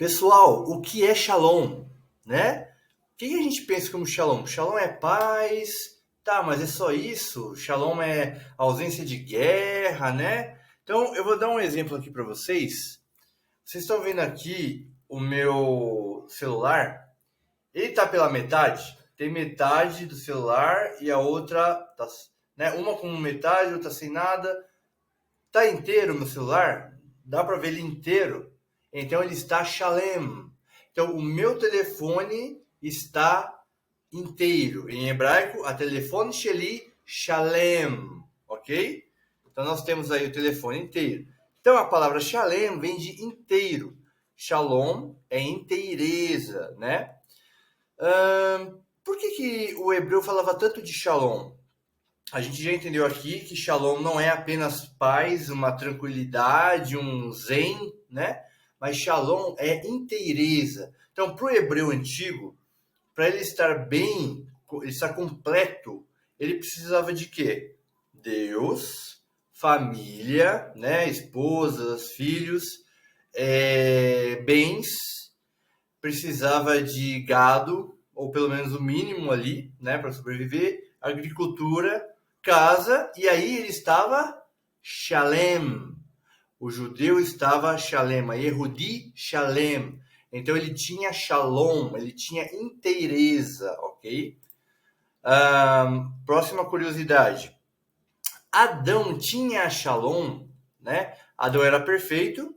Pessoal, o que é Shalom, né? O que a gente pensa como Shalom? Shalom é paz, tá, mas é só isso? Shalom é ausência de guerra, né? Então, eu vou dar um exemplo aqui para vocês. Vocês estão vendo aqui o meu celular? Ele tá pela metade? Tem metade do celular e a outra, tá, né? Uma com metade, outra sem nada. Tá inteiro o meu celular? Dá para ver ele inteiro? Então ele está shalem. Então o meu telefone está inteiro. Em hebraico, a telefone sheli shalem, ok? Então nós temos aí o telefone inteiro. Então a palavra shalem vem de inteiro. Shalom é inteireza, né? Por que o hebreu falava tanto de shalom? A gente já entendeu aqui que Shalom não é apenas paz, uma tranquilidade, um zen, né? Mas Shalom é inteireza. Então, para o hebreu antigo, para ele estar bem, ele estar completo, ele precisava de quê? Deus, família, né? Esposas, filhos, bens, precisava de gado, ou pelo menos o mínimo ali, né? Para sobreviver, agricultura, casa, e aí ele estava Shalem. O judeu estava Shalem, a Yehudi Shalem. Então ele tinha Shalom, ele tinha inteireza, ok? Próxima curiosidade. Adão tinha Shalom, né? Adão era perfeito,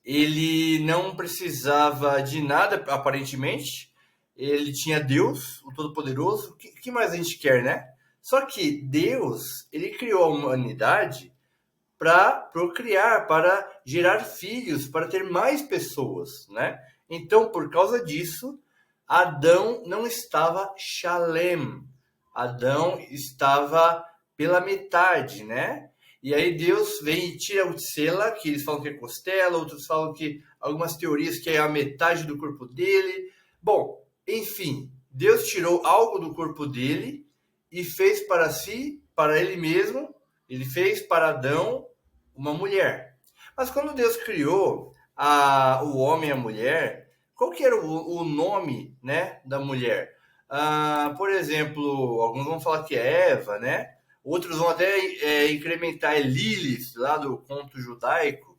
ele não precisava de nada, aparentemente. Ele tinha Deus, o Todo-Poderoso. O que mais a gente quer, né? Só que Deus, ele criou a humanidade para procriar, para gerar filhos, para ter mais pessoas, né? Então, por causa disso, Adão não estava shalem. Adão estava pela metade, né? E aí Deus vem e tira o tsela, que eles falam que é costela, outros falam que algumas teorias que é a metade do corpo dele. Bom, enfim, Deus tirou algo do corpo dele e fez para si, para ele mesmo, ele fez para Adão uma mulher. Mas quando Deus criou o homem e a mulher, qual que era o nome, né, da mulher? Por exemplo, alguns vão falar que é Eva, né? Outros vão até incrementar Lilith, lá do conto judaico.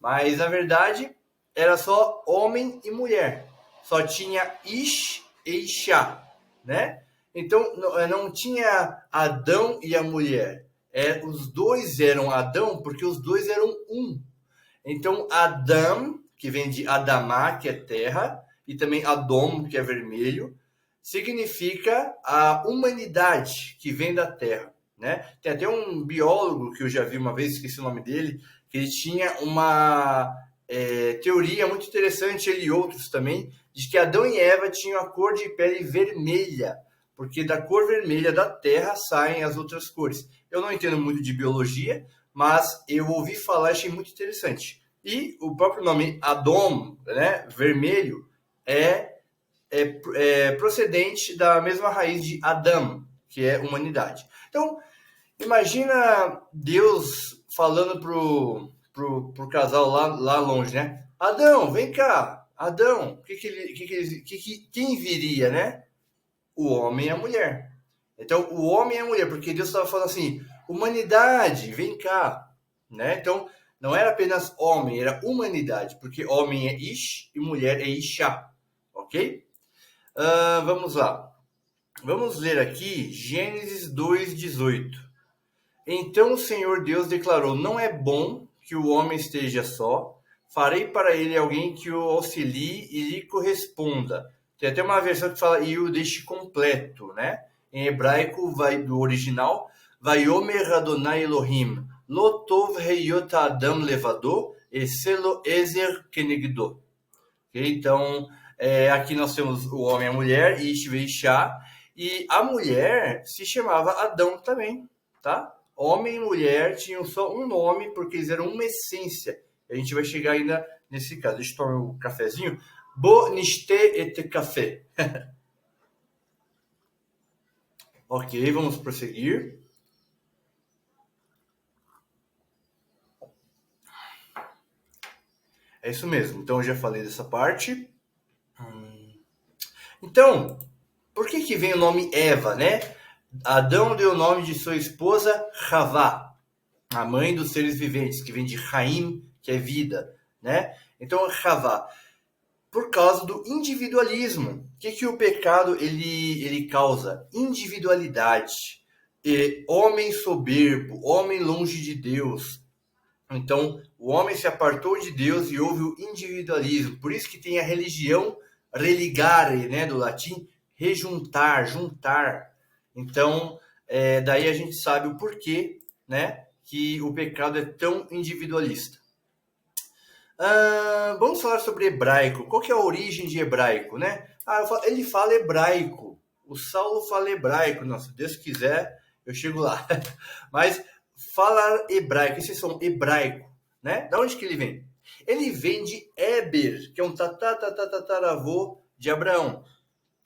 Mas, na verdade, era só homem e mulher. Só tinha Ish e Isha, né? Então, não tinha Adão e a mulher. Os dois eram Adão porque os dois eram um. Então, Adam, que vem de Adamá, que é terra, e também Adom, que é vermelho, significa a humanidade que vem da terra, né? Tem até um biólogo que eu já vi uma vez, esqueci o nome dele, que ele tinha uma teoria muito interessante, ele e outros também, de que Adão e Eva tinham a cor de pele vermelha, porque da cor vermelha da terra saem as outras cores. Eu não entendo muito de biologia, mas eu ouvi falar e achei muito interessante. E o próprio nome Adom, né, vermelho, é procedente da mesma raiz de Adam, que é humanidade. Então, imagina Deus falando pro casal lá longe, né? Adão, vem cá. Adão, quem viria, né? O homem e a mulher. Então, o homem e a mulher, porque Deus estava falando assim, humanidade, vem cá, né? Então, não era apenas homem, era humanidade, porque homem é Ish e mulher é Isha, ok? Vamos lá. Vamos ler aqui Gênesis 2:18. Então o Senhor Deus declarou: não é bom que o homem esteja só, farei para ele alguém que o auxilie e lhe corresponda. Tem até uma versão que fala e o deixe completo, né? Em hebraico, do original, Vayomer Adonai Elohim, lo tov heyot adam levado, e selo ezer kenegdo. Okay? Então, aqui nós temos o homem e a mulher, Ish ve Isha, e a mulher se chamava Adão também, tá? Homem e mulher tinham só um nome, porque eles eram uma essência. A gente vai chegar ainda nesse caso. Deixa eu tomar um cafezinho. Bo nishte et café. Ok, vamos prosseguir. É isso mesmo. Então, eu já falei dessa parte. Então, por que vem o nome Eva, né? Adão deu o nome de sua esposa Havá, a mãe dos seres viventes, que vem de Haim, que é vida, né? Então, Havá, por causa do individualismo. O que o pecado ele causa? Individualidade. E homem soberbo, homem longe de Deus. Então, o homem se apartou de Deus e houve o individualismo. Por isso que tem a religião religare, né, do latim, rejuntar, juntar. Então, daí a gente sabe o porquê, né, que o pecado é tão individualista. Vamos falar sobre hebraico. Qual que é a origem de hebraico, né? Ele fala hebraico. O Saulo fala hebraico. Não, se Deus quiser, eu chego lá. Mas falar hebraico, esse som hebraico, né? Da onde que ele vem? Ele vem de Éber, que é um tataravô de Abraão.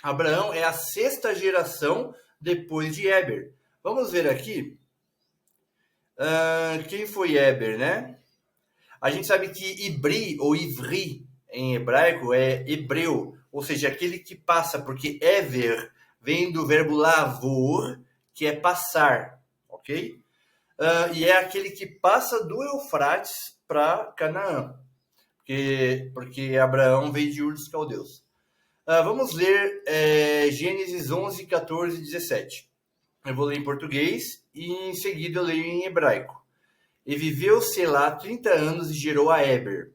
Abraão é a 6ª geração depois de Éber. Vamos ver aqui. Quem foi Éber, né? A gente sabe que Ibri ou Ivri em hebraico é hebreu, ou seja, aquele que passa, porque Ever vem do verbo lavor, que é passar, ok? E é aquele que passa do Eufrates para Canaã, porque Abraão veio de Ur dos Caldeus. Vamos ler Gênesis 11, 14 e 17. Eu vou ler em português e em seguida eu leio em hebraico. E viveu Selá 30 anos e gerou a Eber.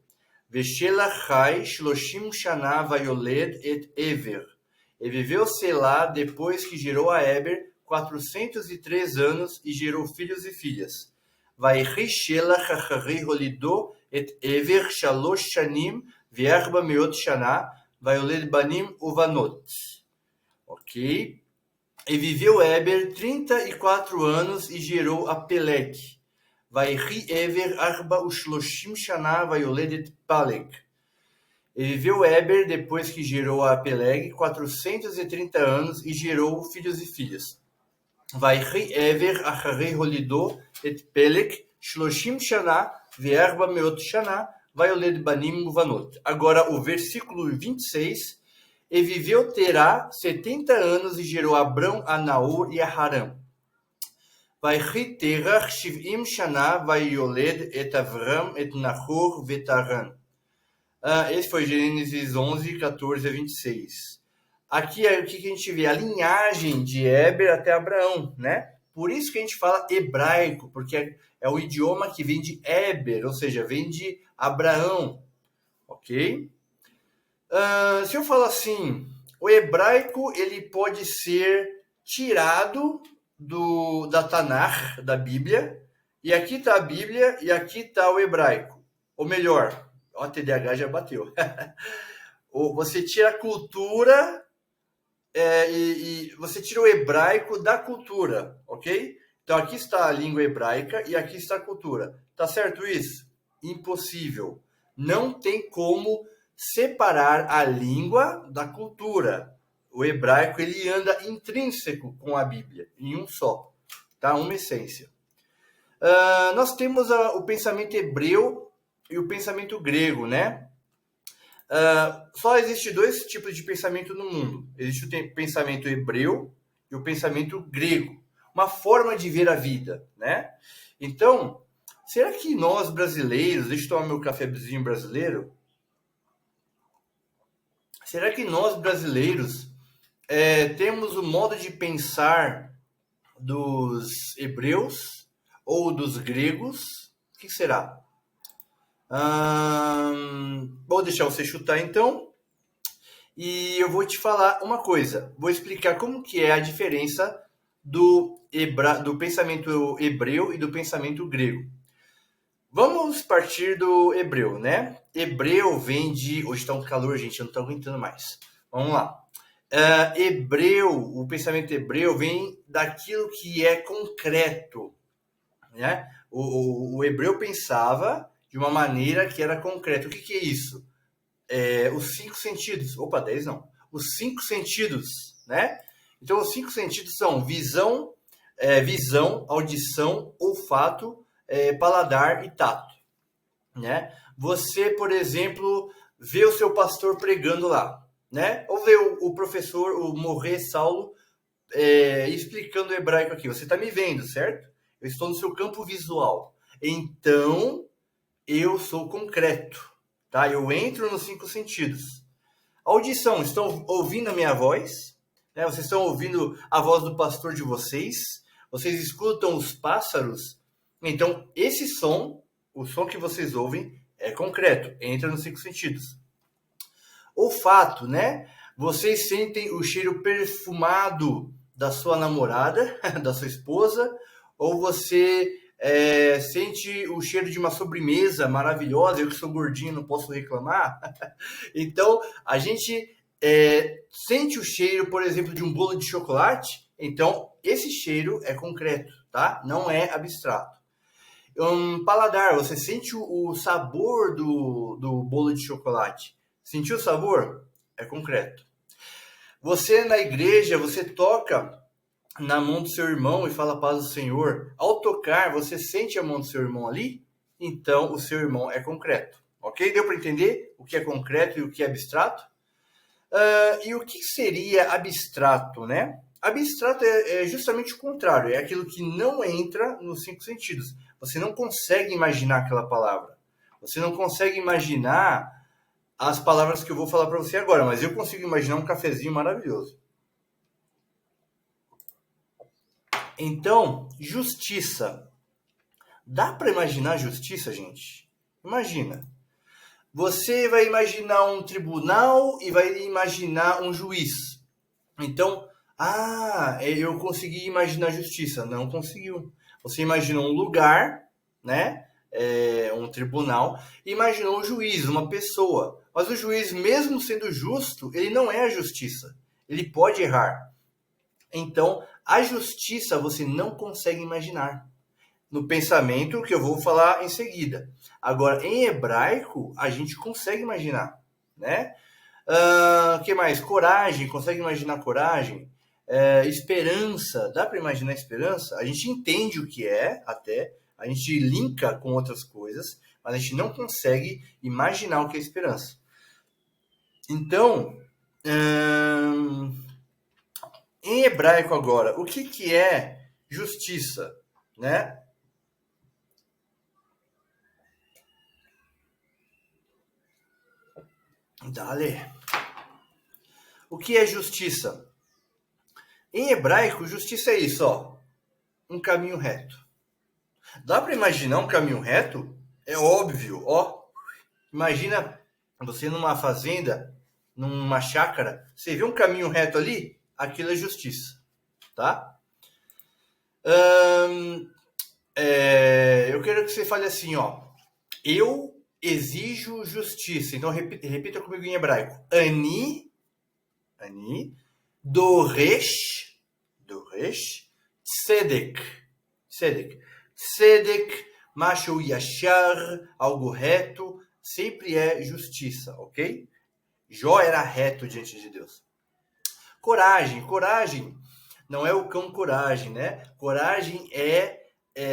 Veshela Chai Shloshim Shana Vayoled et Ever. E viveu Selá depois que gerou a Eber 403 anos e gerou filhos e filhas. Vayri Shela Chachari Holido et Ever Shalosh Shanim Vierba Meot Shana Vayoled Banim Uvanot. Ok? E viveu Eber 34 anos e gerou a Peleg. Vayri Ever Arba Ushloshim Shana Vayoledet Paleg. E viveu Eber depois que gerou a Peleg 430 anos e gerou filhos e filhas. Vayri Ever Acharei Holido et Peleg Shloshim Shana Ve'arba Meot Shana Vayoled Banim Uvanot. Agora o versículo 26. E viveu Terá 70 anos e gerou a Abrão, a Naor e a Haram. Vayri Terach Shivim Shana Vayoled et Avram et Nahor Vetaran. Esse foi Gênesis 11, 14 a 26. Aqui é o que a gente vê, a linhagem de Éber até Abraão, né? Por isso que a gente fala hebraico, porque é o idioma que vem de Éber, ou seja, vem de Abraão, ok? Se eu falar assim, o hebraico ele pode ser tirado da Tanakh, da Bíblia, e aqui está a Bíblia e aqui está o hebraico. Ou melhor, o TDAH já bateu. Você tira a cultura e você tira o hebraico da cultura, ok? Então aqui está a língua hebraica e aqui está a cultura. Tá certo isso? Impossível. Não tem como separar a língua da cultura. O hebraico ele anda intrínseco com a Bíblia, em um só, tá? Uma essência. Nós temos o pensamento hebreu e o pensamento grego, né? Só existe 2 tipos de pensamento no mundo. Existe o pensamento hebreu e o pensamento grego. Uma forma de ver a vida, né? Então, será que nós brasileiros... Deixa eu tomar meu cafezinho brasileiro. Será que nós brasileiros temos o modo de pensar dos hebreus ou dos gregos? O que será? Vou deixar você chutar então. E eu vou te falar uma coisa. Vou explicar como que é a diferença do pensamento hebreu e do pensamento grego. Vamos partir do hebreu, né? Hebreu vem de... Hoje está um calor, gente, eu não estou aguentando mais. Vamos lá. O pensamento hebreu vem daquilo que é concreto, né? O hebreu pensava de uma maneira que era concreta. O que é isso? Os 5 sentidos. Opa, 10 não. Os 5 sentidos, né? Então, os 5 sentidos são visão, audição, olfato, paladar e tato, né? você, por exemplo, vê o seu pastor pregando lá, né? Ou vê o professor, o Morré Saulo, explicando o hebraico aqui. Você está me vendo, certo? Eu estou no seu campo visual. Então, eu sou concreto, tá? Eu entro nos 5 sentidos. Audição, estão ouvindo a minha voz? Né? Vocês estão ouvindo a voz do pastor de vocês? Vocês escutam os pássaros? Então, esse som, o som que vocês ouvem, é concreto, entra nos 5 sentidos. Olfato, né? Vocês sentem o cheiro perfumado da sua namorada, da sua esposa, ou você sente o cheiro de uma sobremesa maravilhosa? Eu que sou gordinho, não posso reclamar. Então, a gente sente o cheiro, por exemplo, de um bolo de chocolate. Então, esse cheiro é concreto, tá? Não é abstrato. Paladar, você sente o sabor do bolo de chocolate. Sentiu o sabor? É concreto. Você na igreja, você toca na mão do seu irmão e fala paz do Senhor. Ao tocar, você sente a mão do seu irmão ali? Então, o seu irmão é concreto. Ok? Deu para entender o que é concreto e o que é abstrato? E o que seria abstrato, né? Abstrato é justamente o contrário. É aquilo que não entra nos 5 sentidos. Você não consegue imaginar aquela palavra. Você não consegue imaginar as palavras que eu vou falar para você agora, mas eu consigo imaginar um cafezinho maravilhoso. Então, justiça. Dá para imaginar justiça, gente? Imagina. Você vai imaginar um tribunal e vai imaginar um juiz. Então, eu consegui imaginar justiça. Não conseguiu. Você imaginou um lugar, né? Um tribunal, e imaginou um juiz, uma pessoa. Mas o juiz, mesmo sendo justo, ele não é a justiça. Ele pode errar. Então, a justiça você não consegue imaginar no pensamento que eu vou falar em seguida. Agora, em hebraico, a gente consegue imaginar, né? Que mais? Coragem, consegue imaginar coragem? Esperança, dá para imaginar esperança? A gente entende o que é, até, a gente linka com outras coisas, mas a gente não consegue imaginar o que é esperança. Então, em hebraico agora, o que é justiça, né? Dale. O que é justiça? Em hebraico, justiça é isso, ó. Um caminho reto. Dá para imaginar um caminho reto? É óbvio, ó. Imagina você numa fazenda, numa chácara, você vê um caminho reto ali? Aquilo é justiça, tá? Eu quero que você fale assim, ó. Eu exijo justiça. Então, repita comigo em hebraico. Ani, doresh, tzedek. Tzedek, mashu yashar, algo reto, sempre é justiça, ok? Jó era reto diante de Deus. Coragem não é o cão coragem, né? Coragem é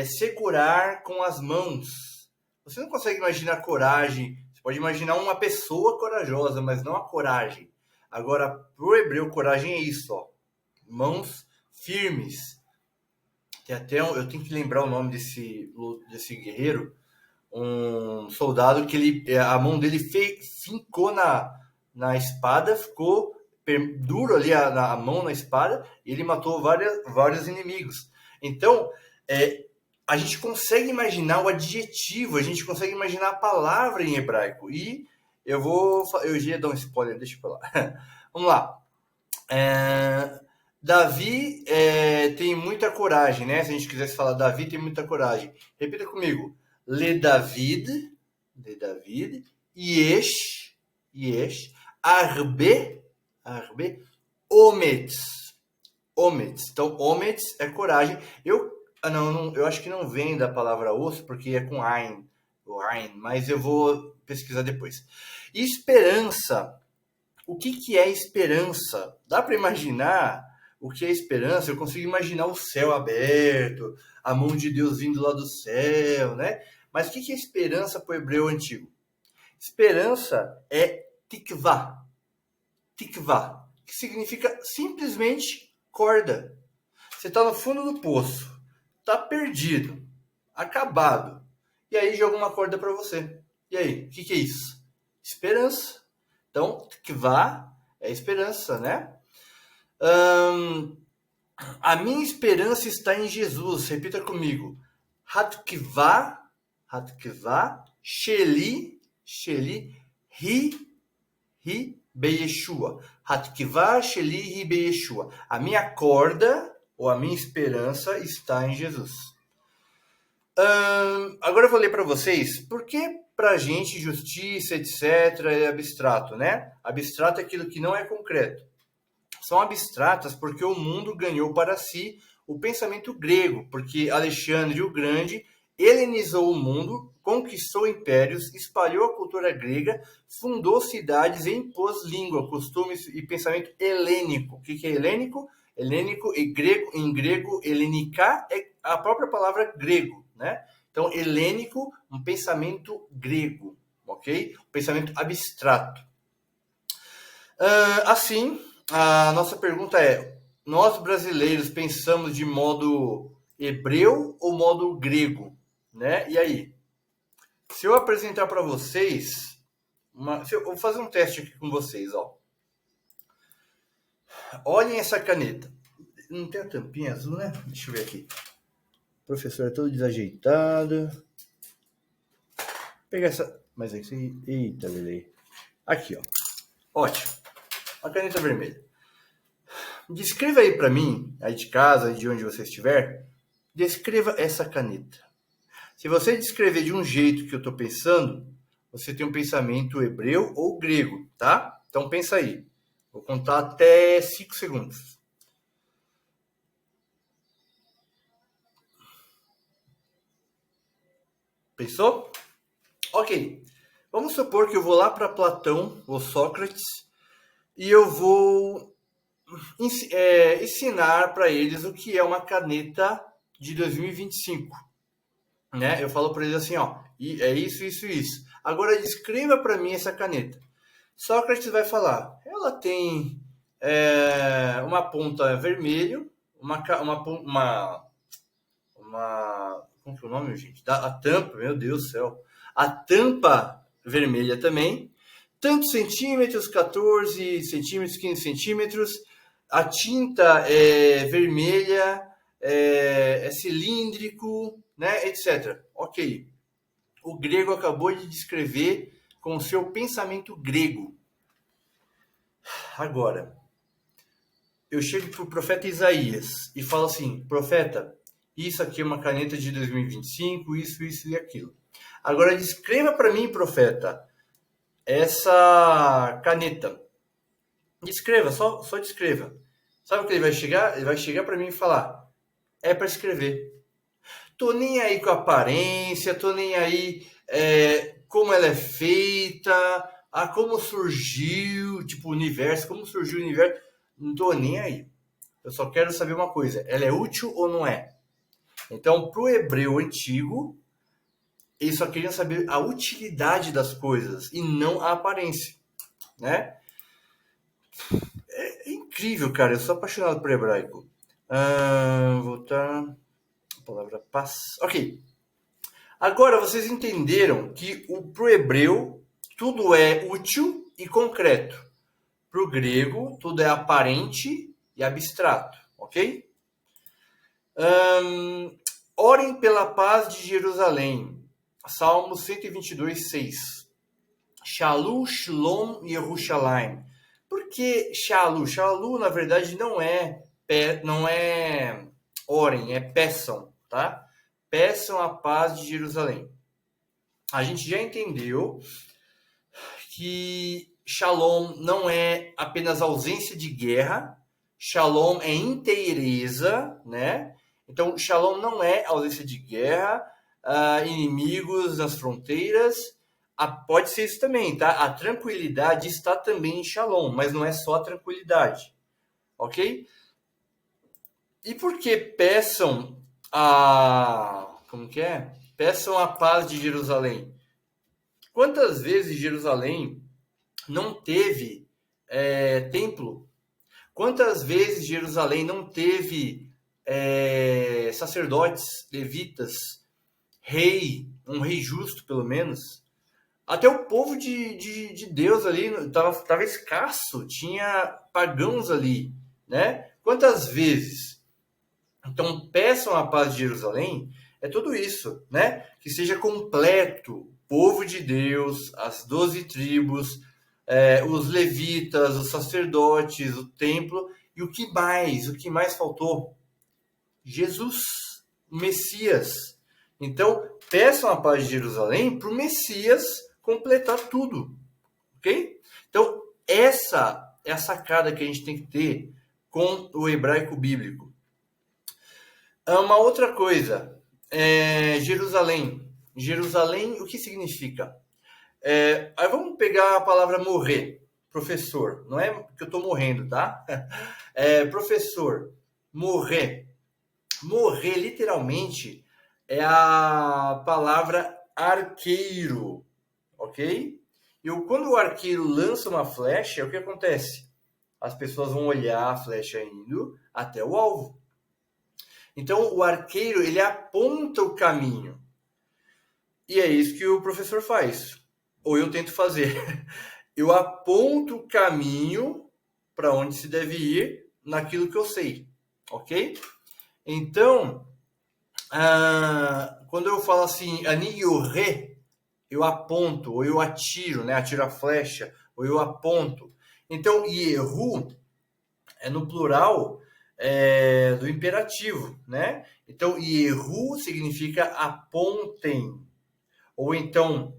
segurar com as mãos. Você não consegue imaginar coragem. Você pode imaginar uma pessoa corajosa, mas não a coragem. Agora, pro hebreu, coragem é isso, ó. Mãos firmes. Tem até eu tenho que lembrar o nome desse guerreiro, um soldado que a mão dele fincou na espada, ficou duro ali a mão na espada, e ele matou vários inimigos. Então, a gente consegue imaginar o adjetivo, a gente consegue imaginar a palavra em hebraico. E eu já ia dar um spoiler, deixa eu falar. Vamos lá. Davi tem muita coragem, né? Se a gente quisesse falar Davi tem muita coragem. Repita comigo. Le David, Yesh, Arbe, Ometz. Então, Ometz é coragem. Eu acho que não vem da palavra osso, porque é com Ain, mas eu vou pesquisar depois. Esperança. O que é esperança? Dá para imaginar o que é esperança? Eu consigo imaginar o céu aberto, a mão de Deus vindo lá do céu, né? Mas o que é esperança para o hebreu antigo? Esperança é tikvah. Tikvah, que significa simplesmente corda. Você está no fundo do poço, está perdido, acabado. E aí joga uma corda para você. E aí, o que é isso? Esperança. Então, tikvah é esperança, né? A minha esperança está em Jesus. Repita comigo. Hatkivah, Sheli, Ri Beyeshua. Hatkivah, Sheli, Ri Beyeshua. A minha corda, ou a minha esperança, está em Jesus. Agora eu vou ler para vocês por que para a gente justiça, etc., é abstrato, né? Abstrato é aquilo que não é concreto. São abstratas porque o mundo ganhou para si o pensamento grego, porque Alexandre o Grande helenizou o mundo, conquistou impérios, espalhou a cultura grega, fundou cidades e impôs língua, costumes e pensamento helênico. O que é helênico? Helênico e grego, em grego, helenica é a própria palavra grego, né? Então, helênico, um pensamento grego, ok? Um pensamento abstrato. Assim, a nossa pergunta é: nós brasileiros pensamos de modo hebreu ou modo grego, né? E aí, se eu apresentar para vocês, eu vou fazer um teste aqui com vocês, ó. Olhem essa caneta. Não tem a tampinha azul, né? Deixa eu ver aqui. O professor é todo desajeitado. Vou pegar essa. Mas aqui. Eita, Lele. Aqui, ó. Ótimo. A caneta vermelha. Descreva aí para mim, aí de casa, de onde você estiver, descreva essa caneta. Se você descrever de um jeito que eu estou pensando, você tem um pensamento hebreu ou grego, tá? Então pensa aí. Vou contar até 5 segundos. Pensou? Ok. Vamos supor que eu vou lá para Platão ou Sócrates e eu vou ensinar para eles o que é uma caneta de 2025. Né? Eu falo para eles assim, ó, é isso, isso, isso. Agora descreva para mim essa caneta. Sócrates vai falar, ela tem uma ponta vermelho, como que é o nome, gente? A tampa, meu Deus do céu. A tampa vermelha também. Tantos centímetros, 14 centímetros, 15 centímetros. A tinta é vermelha, é cilíndrico, né, etc. Ok. O grego acabou de descrever com o seu pensamento grego. Agora, eu chego para o profeta Isaías e falo assim, profeta, isso aqui é uma caneta de 2025, isso e aquilo. Agora, descreva para mim, profeta, essa caneta. Descreva, só descreva. Sabe o que ele vai chegar? Ele vai chegar para mim e falar, é para escrever. Tô nem aí com a aparência, tô nem aí como ela é feita, como surgiu, tipo, o universo, como surgiu o universo. Não tô nem aí. Eu só quero saber uma coisa, ela é útil ou não é? Então, pro hebreu antigo, eles só queriam saber a utilidade das coisas e não a aparência, né? É incrível, cara. Eu sou apaixonado por hebraico. Voltar. A palavra paz. Ok. Agora vocês entenderam que pro hebreu tudo é útil e concreto. Pro grego tudo é aparente e abstrato, ok? Orem pela paz de Jerusalém. Salmo 122, 6. Shalu Shalom Yerushalayim. Por que Shalu? Shalu, na verdade, não é orem, é peçam, tá? Peçam a paz de Jerusalém. A gente já entendeu que Shalom não é apenas ausência de guerra, Shalom é inteireza, né? Então, Shalom não é ausência de guerra, inimigos nas fronteiras. Pode ser isso também, tá? A tranquilidade está também em Shalom, mas não é só a tranquilidade, ok? E por que peçam Peçam a paz de Jerusalém? Quantas vezes Jerusalém não teve templo? Quantas vezes Jerusalém não teve sacerdotes, levitas, um rei justo, pelo menos? Até o povo de Deus ali estava escasso, tinha pagãos ali, né? Quantas vezes? Então, peçam a paz de Jerusalém, é tudo isso, né? Que seja completo, o povo de Deus, as 12 tribos, os levitas, os sacerdotes, o templo, e o que mais? O que mais faltou? Jesus, o Messias. Então, peçam a paz de Jerusalém para o Messias completar tudo, ok? Então, essa é a sacada que a gente tem que ter com o hebraico bíblico. Uma outra coisa, Jerusalém. Jerusalém, o que significa? Aí vamos pegar a palavra morrer, professor. Não é que eu estou morrendo, tá? Professor, morrer. Morrer, literalmente, é a palavra arqueiro, ok? E quando o arqueiro lança uma flecha, o que acontece? As pessoas vão olhar a flecha indo até o alvo. Então, o arqueiro, ele aponta o caminho. E é isso que o professor faz. Ou eu tento fazer. Eu aponto o caminho para onde se deve ir naquilo que eu sei. Ok? Então, quando eu falo assim, ani yore, eu aponto, ou eu atiro, né? Atiro a flecha, ou eu aponto. Então, yehu é no plural do imperativo, né? Então, yehu significa apontem. Ou então,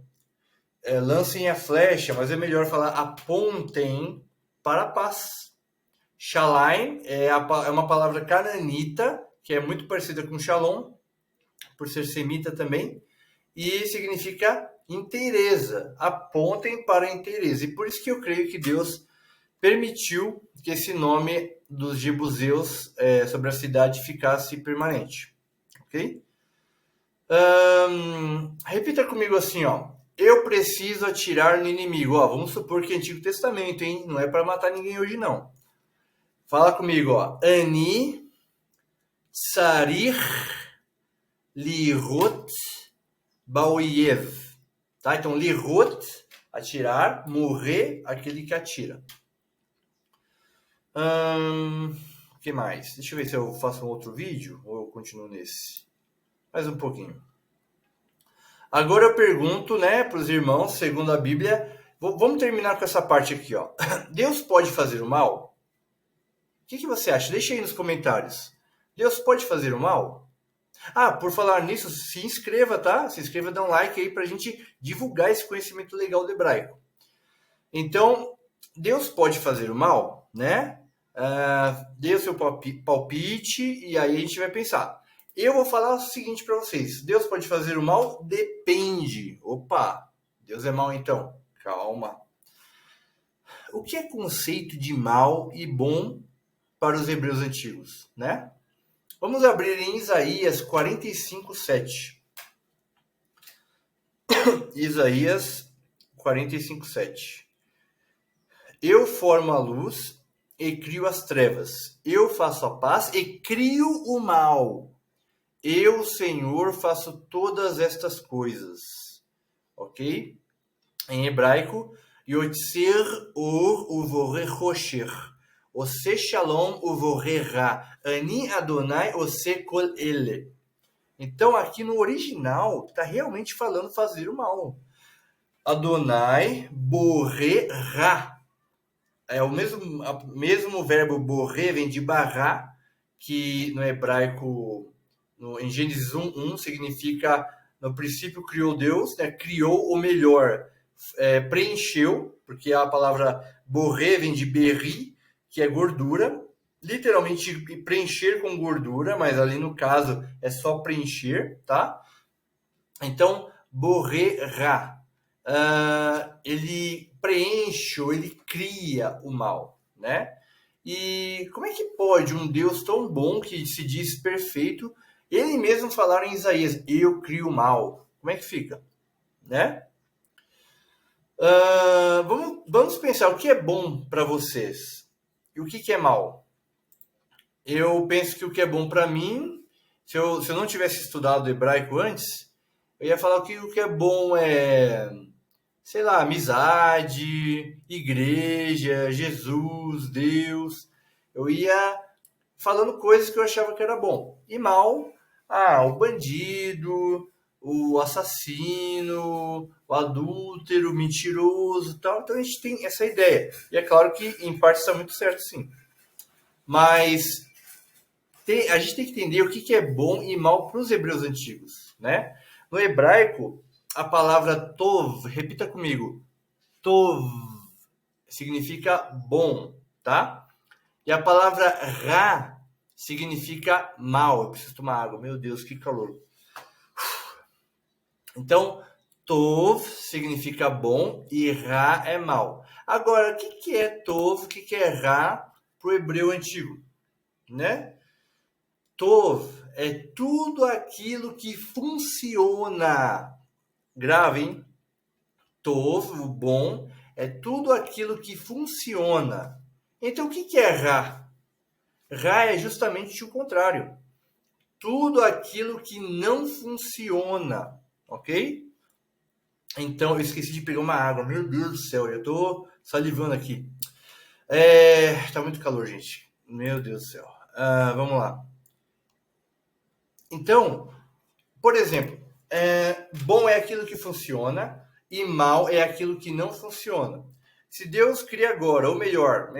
lancem a flecha, mas é melhor falar apontem para a paz. Shalaim é uma palavra cananita, que é muito parecida com shalom, por ser semita também, e significa inteireza. Apontem para a inteireza. E por isso que eu creio que Deus permitiu que esse nome dos jebuseus sobre a cidade ficasse permanente. Ok? Repita comigo assim, ó. Eu preciso atirar no inimigo. Ó, vamos supor que é Antigo Testamento, hein? Não é para matar ninguém hoje, não. Fala comigo, ó. Ani tsarich lirot baoyev. Tá? Então, lirot, atirar, morrer, aquele que atira. O que mais? Deixa eu ver se eu faço um outro vídeo ou eu continuo nesse. Mais um pouquinho. Agora eu pergunto, né, para os irmãos, segundo a Bíblia, vamos terminar com essa parte aqui, ó. Deus pode fazer o mal? O que você acha? Deixa aí nos comentários. Deus pode fazer o mal? Por falar nisso, se inscreva, tá? Se inscreva, dá um like aí para a gente divulgar esse conhecimento legal do hebraico. Então, Deus pode fazer o mal, né? Dê o seu palpite e aí a gente vai pensar. Eu vou falar o seguinte para vocês. Deus pode fazer o mal? Depende. Opa, Deus é mal então. Calma. O que é conceito de mal e bom para os hebreus antigos, né? Vamos abrir em Isaías 45:7. Isaías 45:7. Eu formo a luz e crio as trevas. Eu faço a paz e crio o mal. Eu, Senhor, faço todas estas coisas. Ok? Em hebraico, Yotzer or uvoreh chosher. Ose shalom uvoreh ra. Ani Adonai ose kol ele. Então, aqui no original, está realmente falando fazer o mal. Adonai borre ra. É o mesmo verbo borre, vem de bará, que no hebraico, em Gênesis 1:1, significa, no princípio criou Deus, né? Criou o melhor, preencheu, porque a palavra borre vem de berri, que é gordura, literalmente preencher com gordura, mas ali no caso é só preencher, tá? Então, borre ra. Ele preenche, ou ele cria o mal, né? E como é que pode um Deus tão bom, que se diz perfeito, ele mesmo falar em Isaías, eu crio o mal? Como é que fica, né? Vamos pensar o que é bom para vocês e o que é mal. Eu penso que o que é bom para mim, se eu não tivesse estudado hebraico antes, eu ia falar que o que é bom é, sei lá, amizade, igreja, Jesus, Deus. Eu ia falando coisas que eu achava que era bom. E mal, o bandido, o assassino, o adúltero, o mentiroso, tal. Então a gente tem essa ideia. E é claro que em parte está muito certo, sim. Mas a gente tem que entender o que é bom e mal para os hebreus antigos, né? No hebraico, a palavra tov, repita comigo, tov significa bom, tá? E a palavra ra significa mal. Eu preciso tomar água. Meu Deus, que calor. Então, tov significa bom e ra é mal. Agora, o que é tov, o que é ra para o hebreu antigo, né? Tov é tudo aquilo que funciona. Grave, hein? Tov, o bom, é tudo aquilo que funciona. Então, o que é Ra? Ra é justamente o contrário. Tudo aquilo que não funciona, ok? Então, eu esqueci de pegar uma água. Meu Deus do céu, eu tô salivando aqui. Tá muito calor, gente. Meu Deus do céu. Vamos lá. Então, por exemplo, bom é aquilo que funciona e mal é aquilo que não funciona. Se Deus cria agora, ou melhor,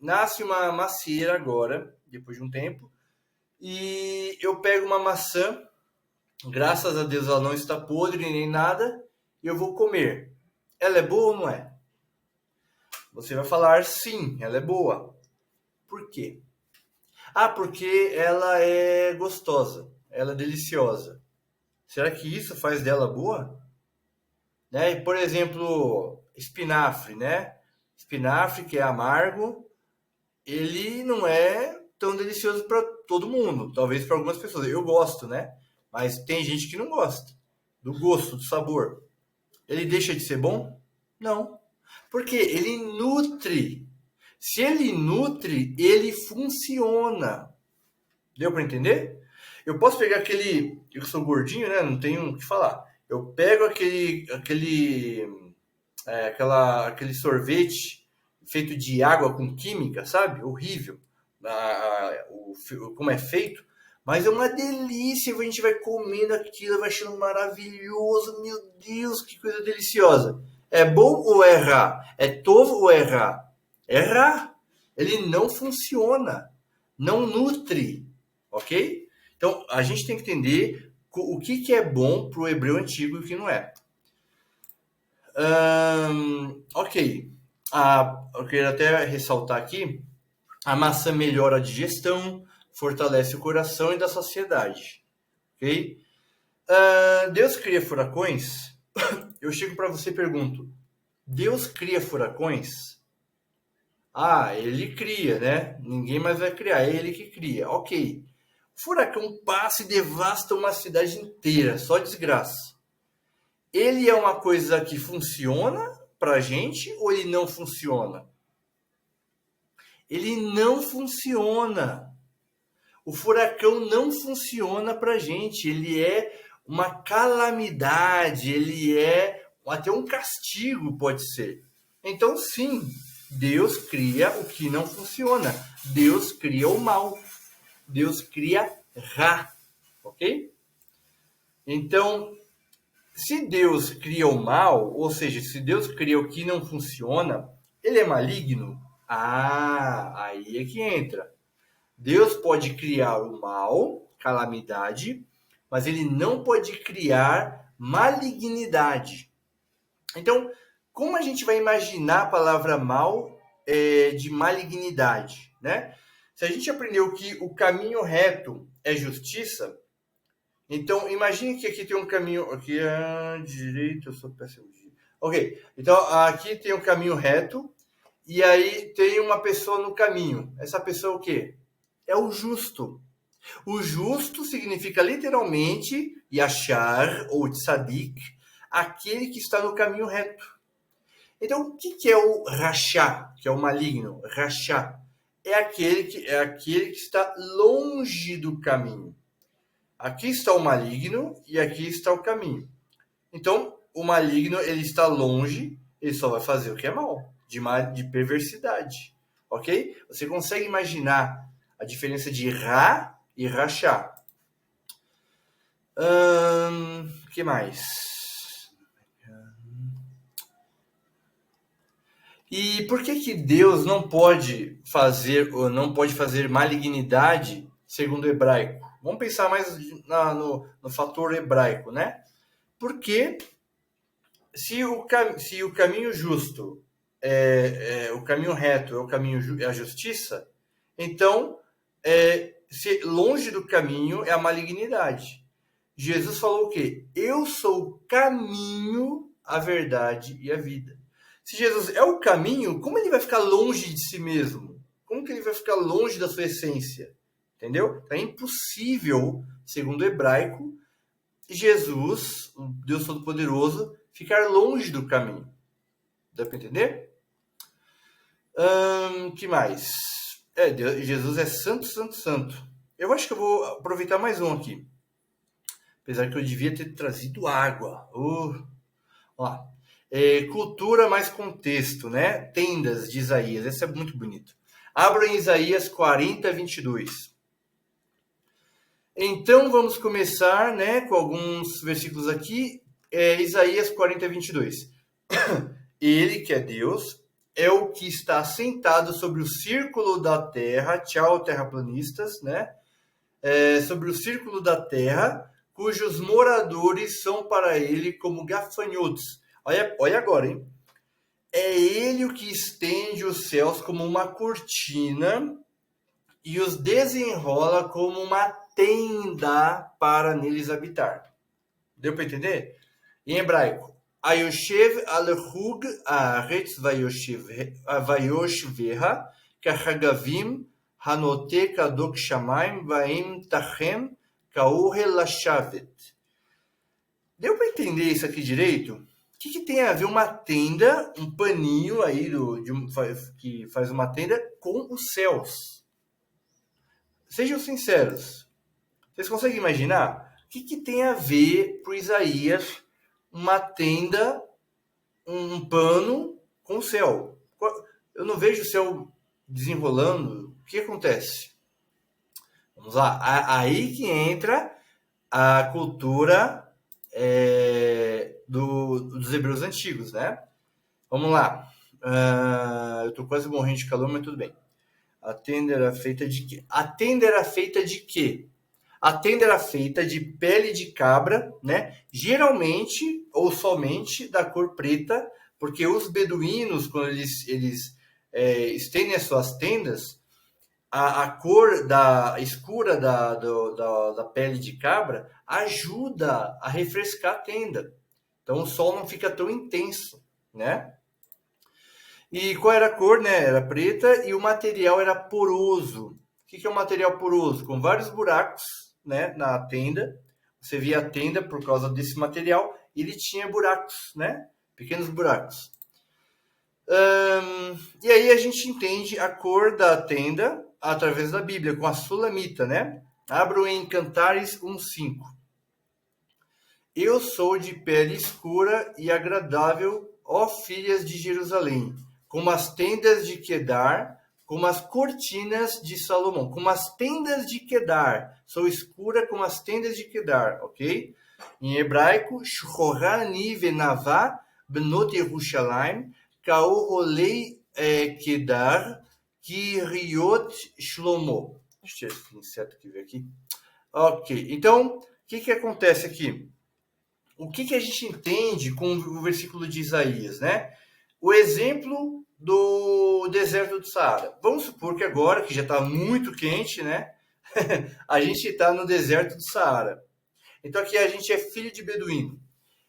nasce uma macieira agora, depois de um tempo, e eu pego uma maçã, graças a Deus ela não está podre nem nada, e eu vou comer. Ela é boa ou não é? Você vai falar sim, ela é boa. Por quê? Porque ela é gostosa, ela é deliciosa. Será que isso faz dela boa? Né? E, por exemplo, espinafre, né? Espinafre, que é amargo, ele não é tão delicioso para todo mundo. Talvez para algumas pessoas. Eu gosto, né? Mas tem gente que não gosta do gosto, do sabor. Ele deixa de ser bom? Não. Porque ele nutre. Se ele nutre, ele funciona. Deu para entender? Eu posso pegar aquele. Eu sou gordinho, né? Não tenho o que falar. Eu pego aquele sorvete feito de água com química, sabe? Horrível. Como é feito. Mas é uma delícia. A gente vai comendo aquilo, vai achando maravilhoso. Meu Deus, que coisa deliciosa. É bom ou é ra? É tov ou é ra? É ra. Ele não funciona. Não nutre. Ok? Então, a gente tem que entender o que é bom para o hebreu antigo e o que não é. Ok. Eu queria até ressaltar aqui, a maçã melhora a digestão, fortalece o coração e da saciedade. Ok? Deus cria furacões? Eu chego para você e pergunto, Deus cria furacões? Ele cria, né? Ninguém mais vai criar, é ele que cria. Ok. O furacão passa e devasta uma cidade inteira, só desgraça. Ele é uma coisa que funciona pra gente ou ele não funciona? Ele não funciona. O furacão não funciona pra gente. Ele é uma calamidade, ele é até um castigo, pode ser. Então, sim, Deus cria o que não funciona. Deus cria o mal. Deus cria Ra, ok? Então, se Deus cria o mal, ou seja, se Deus cria o que não funciona, ele é maligno? Aí é que entra. Deus pode criar o mal, calamidade, mas ele não pode criar malignidade. Então, como a gente vai imaginar a palavra mal de malignidade, né? Se a gente aprendeu que o caminho reto é justiça, então imagine que aqui tem um caminho, aqui é direito, eu sou péssimo. Ok, então aqui tem um caminho reto e aí tem uma pessoa no caminho. Essa pessoa é o quê? É o justo. O justo significa literalmente yashar ou tzadik, aquele que está no caminho reto. Então, o que é o rachá, que é o maligno? Rachá é aquele que está longe do caminho. Aqui está o maligno e aqui está o caminho. Então, o maligno, ele está longe, ele só vai fazer o que é mal, de perversidade, ok? Você consegue imaginar a diferença de Ra e Rachá? Que mais? E por que Deus não pode fazer malignidade segundo o hebraico? Vamos pensar mais no fator hebraico, né? Porque se o caminho justo o caminho reto é o caminho é a justiça, então se longe do caminho é a malignidade. Jesus falou o quê? Eu sou o caminho, a verdade e a vida. Se Jesus é o caminho, como ele vai ficar longe de si mesmo? Como que ele vai ficar longe da sua essência? Entendeu? É impossível, segundo o hebraico, Jesus, o Deus Todo-Poderoso, ficar longe do caminho. Dá para entender? Que mais? Jesus é santo, santo, santo. Eu acho que eu vou aproveitar mais um aqui. Apesar que eu devia ter trazido água. Ó. Cultura mais contexto, né? Tendas de Isaías. Esse é muito bonito. Abra em Isaías 40, 22. Então, vamos começar, né, com alguns versículos aqui. Isaías 40, 22. Ele, que é Deus, é o que está sentado sobre o círculo da terra. Tchau, terraplanistas, né? Sobre o círculo da terra, cujos moradores são para ele como gafanhotos. Olha agora, hein? É ele o que estende os céus como uma cortina e os desenrola como uma tenda para neles habitar. Deu para entender? Em hebraico, Ayoshev al-Hug haaretz vayoshveha kahagavim hanote kadok shamayim vaim tachem kaorel lashavet. Deu para entender isso aqui direito? O que tem a ver uma tenda, um paninho aí que faz uma tenda com os céus? Sejam sinceros. Vocês conseguem imaginar? O que tem a ver para Isaías uma tenda, um pano com o céu? Eu não vejo o céu desenrolando. O que acontece? Vamos lá. Aí que entra a cultura dos hebreus antigos, né? Vamos lá. Eu estou quase morrendo de calor, mas tudo bem. A tenda era feita de quê? A tenda era feita de quê? A tenda era feita de pele de cabra, né? Geralmente ou somente da cor preta, porque os beduínos, quando eles estendem as suas tendas, a cor escura da pele de cabra ajuda a refrescar a tenda. Então o sol não fica tão intenso, né? E qual era a cor, né? Era preta e o material era poroso. O que é um material poroso? Com vários buracos, né, na tenda. Você via a tenda por causa desse material e ele tinha buracos, né? Pequenos buracos. E aí a gente entende a cor da tenda através da Bíblia, com a sulamita, né? Abro em Cantares 1:5. Eu sou de pele escura e agradável, ó filhas de Jerusalém, como as tendas de Quedar, como as cortinas de Salomão, como as tendas de Quedar. Sou escura como as tendas de Quedar, ok? Em hebraico, Shorani venavá benot Yerushalayim, kaorolei Quedar, Kiriot Shlomo. Deixa eu ver esse inseto que veio aqui. Ok, então, o que acontece aqui? O que a gente entende com o versículo de Isaías, né? O exemplo do deserto do Saara. Vamos supor que agora, que já está muito quente, né? A gente está no deserto do Saara. Então aqui a gente é filho de beduíno.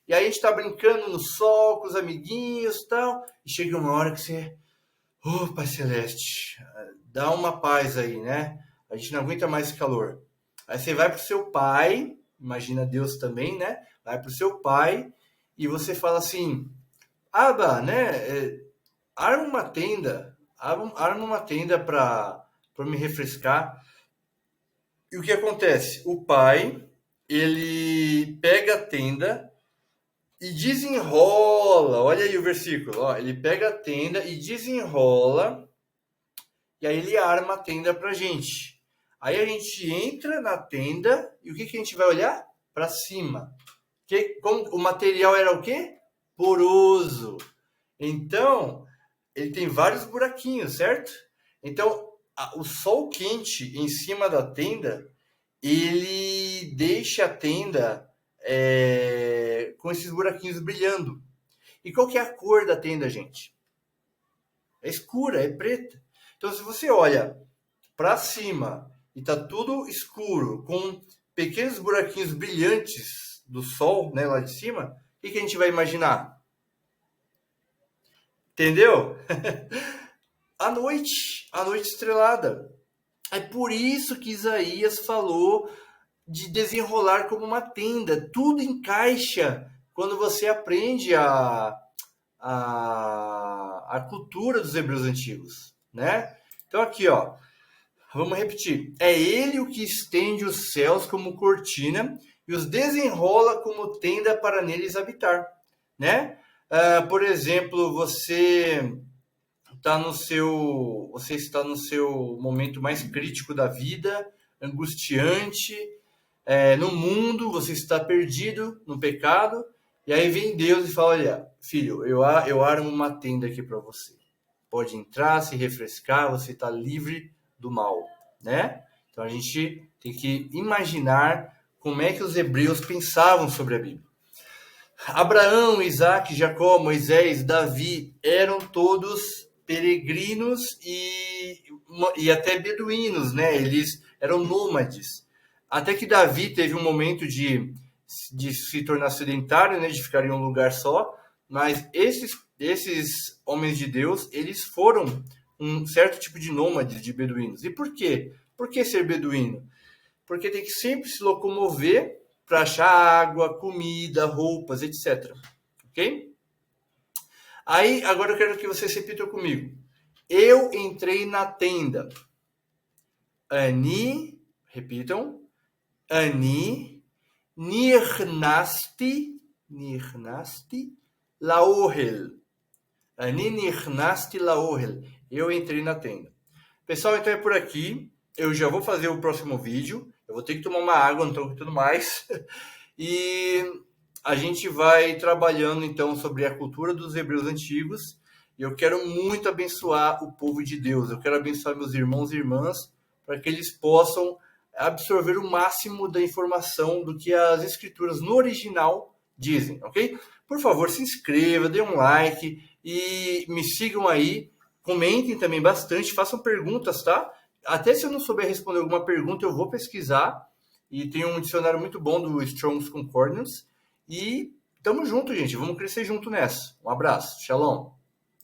E aí a gente está brincando no sol com os amiguinhos e tal. E chega uma hora que você... Pai Celeste, dá uma paz aí, né? A gente não aguenta mais esse calor. Aí você vai para o seu pai, imagina Deus também, né? Vai para o seu pai e você fala assim... Aba, né? Arma uma tenda. Arma uma tenda para me refrescar. E o que acontece? O pai, ele pega a tenda e desenrola. Olha aí o versículo. Ó, ele pega a tenda e desenrola. E aí ele arma a tenda pra gente. Aí a gente entra na tenda e o que a gente vai olhar? Para cima. Como o material era o quê? Poroso. Então, ele tem vários buraquinhos, certo? Então, o sol quente em cima da tenda, ele deixa a tenda com esses buraquinhos brilhando. E qual que é a cor da tenda, gente? É escura, é preta. Então, se você olha para cima e tá tudo escuro, com pequenos buraquinhos brilhantes do sol, né, lá de cima, o que a gente vai imaginar? Entendeu? A noite estrelada. É por isso que Isaías falou de desenrolar como uma tenda. Tudo encaixa quando você aprende a cultura dos hebreus antigos, né? Então aqui, ó, vamos repetir. É ele o que estende os céus como cortina e os desenrola como tenda para neles habitar, né? Por exemplo, você está no seu momento mais crítico da vida, angustiante, no mundo, você está perdido no pecado, e aí vem Deus e fala: olha, filho, eu armo uma tenda aqui para você. Pode entrar, se refrescar, você está livre do mal, né? Então a gente tem que imaginar como é que os hebreus pensavam sobre a Bíblia. Abraão, Isaac, Jacó, Moisés, Davi eram todos peregrinos e até beduínos, né? Eles eram nômades. Até que Davi teve um momento de se tornar sedentário, né? De ficar em um lugar só. Mas esses homens de Deus, eles foram um certo tipo de nômades, de beduínos. E por quê? Por que ser beduíno? Porque tem que sempre se locomover para achar água, comida, roupas, etc. Ok? Aí, agora eu quero que vocês repitam comigo. Eu entrei na tenda. Ani, repitam. Ani, nirnasti laohel. Ani nirnasti laohel. Eu entrei na tenda. Pessoal, então é por aqui. Eu já vou fazer o próximo vídeo. Eu vou ter que tomar uma água, não estou tudo mais. E a gente vai trabalhando então sobre a cultura dos hebreus antigos. E eu quero muito abençoar o povo de Deus. Eu quero abençoar meus irmãos e irmãs para que eles possam absorver o máximo da informação do que as escrituras no original dizem, ok? Por favor, se inscreva, dê um like e me sigam aí. Comentem também bastante, façam perguntas, tá? Até se eu não souber responder alguma pergunta, eu vou pesquisar. E tem um dicionário muito bom do Strong's Concordance. E tamo junto, gente. Vamos crescer junto nessa. Um abraço. Shalom.